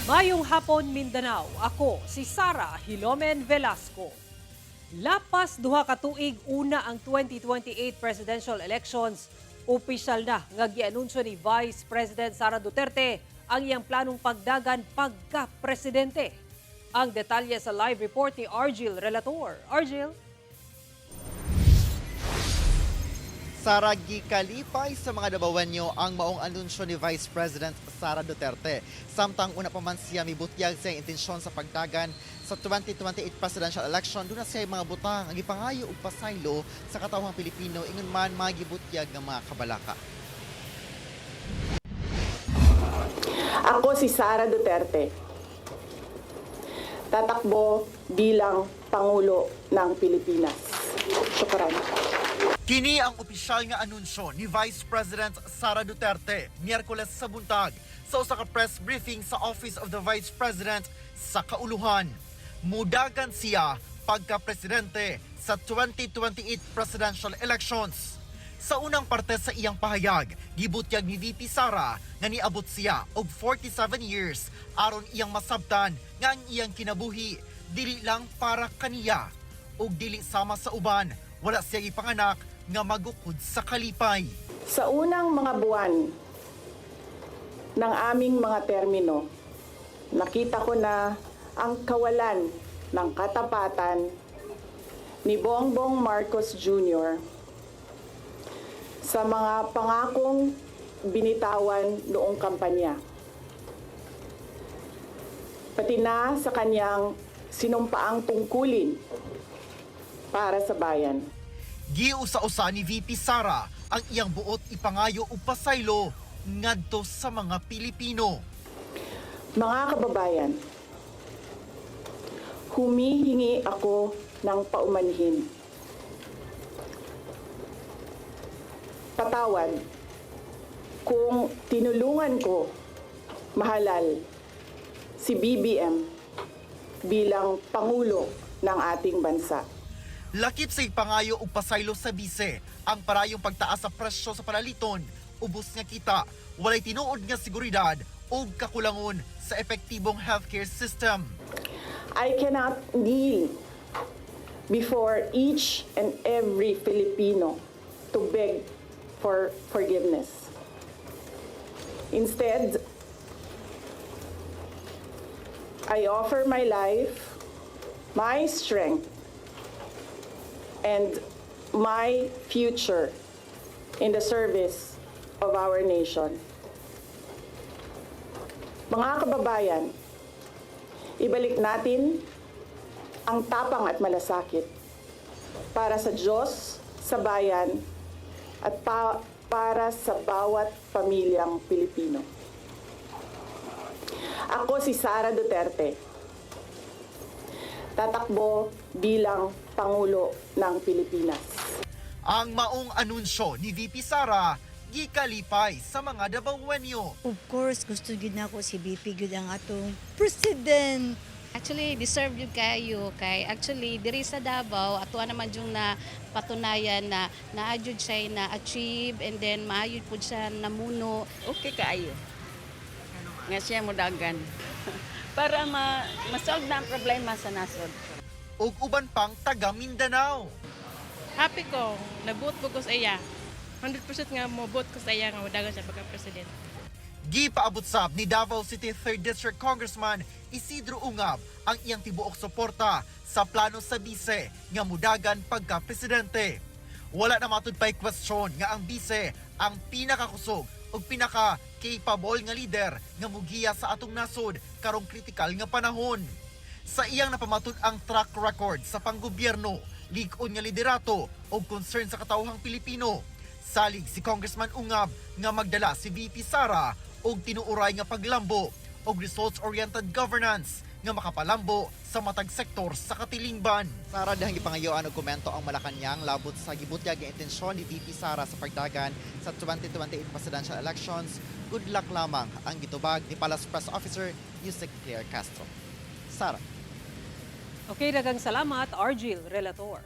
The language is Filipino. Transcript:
Mayong hapon Mindanao, ako si Sara Hilomen Velasco. Lapas duha ka tuig una ang 2028 presidential elections, opisyal na nga gianunsyo ni Vice President Sara Duterte ang iyang planong pagdagan pagka-presidente. Ang detalye sa live report ni Argil Relator. Argil? Sara, gikalipay sa mga dabawenyo ang maong anunsyo ni Vice President Sara Duterte. Samtang una pa man siya mibutyag sa intensyon sa pagdagan sa 2028 presidential election, doon na siya mga butang ang ipangayo ug pasaylo sa katawhang Pilipino ingon man magibutyag ng mga kabalaka. Ako si Sara Duterte. Tatakbo bilang Pangulo ng Pilipinas. Syukran. Kini ang opisyal nga anunsyo ni Vice President Sara Duterte Miyerkules sa buntag sa usa ka press briefing sa Office of the Vice President sa Kauluhan. Mudagan siya pagka-presidente sa 2028 presidential elections. Sa unang parte sa iyang pahayag, gibutyag ni VP Sara nga niabot siya og 47 years aron iyang masabtan nga ang iyang kinabuhi dili lang para kaniya ug dili sama sa uban. Wala siya ipanganak nga magukod sa kalipay. Sa unang mga buwan ng aming mga termino, nakita ko na ang kawalan ng katapatan ni Bongbong Marcos Jr. sa mga pangakong binitawan noong kampanya. Pati na sa kanyang sinumpaang tungkulin para sa bayan. Giusa-usa ni VP Sara ang iyang buot ipangayo ug pasaylo ngadto sa mga Pilipino. Mga kababayan, humihingi ako ng paumanhin. Patawad kung tinulungan ko mahalal si BBM bilang Pangulo ng ating bansa. Lakip sa ipangayo ug pasaylo sa bise ang parayong pagtaas sa presyo sa panaliton, ubos nga kita, walay tinuod nga seguridad ug kakulangon sa epektibong healthcare system. I cannot kneel before each and every Filipino to beg for forgiveness. Instead, I offer my life, my strength, and my future in the service of our nation. Mga kababayan, ibalik natin ang tapang at malasakit para sa Diyos, sa bayan, at para sa bawat pamilyang Pilipino. Ako si Sara Duterte. Tatakbo bilang Pangulo ng Pilipinas. Ang maong anunsyo ni VP Sara gikalipay sa mga dabawenyo. Of course, gusto gid nako si BP gud ang atong president. Actually, deserve yun kayo kay actually diri sa Davao ato naman yung na patunayan na naayod siya na achieve and then maayod pud siya namuno. Okay kaayo. Nga siya mudagan. Para masolve na ang problema sa nasod. Ug uban pang taga Mindanao. Happy ko, nabot ko sa iya. 100% nga mo bot ko sa iya nga wadagan siya pagka-president. Gipaabot sab ni Davao City 3rd District Congressman Isidro Ungab ang iyang tibuok suporta sa plano sa bise nga mudagan pagka-presidente. Wala na matud pay question nga ang bise ang pinakakusog ug pinaka-capable nga leader nga mugiya sa atong nasod karong kritikal nga panahon. Sa iyang napamatud ang track record sa panggobyerno, lig-on nga liderato o concern sa katawhang Pilipino. Salig si Congressman Ungab nga magdala si VP Sara og tinuuray nga paglambo og results-oriented governance nga makapalambo sa matag sektor sa katilingban. Sara, dahang ipangayoan og komento ang Malacañang labot sa gibutyag nga intensyon ni VP Sara sa pagdagan sa 2028 presidential elections. Good luck lamang ang gitubag ni Palace Press Officer Yusek Claire Castro. Sara. Okay, daghang salamat, Argil Relator.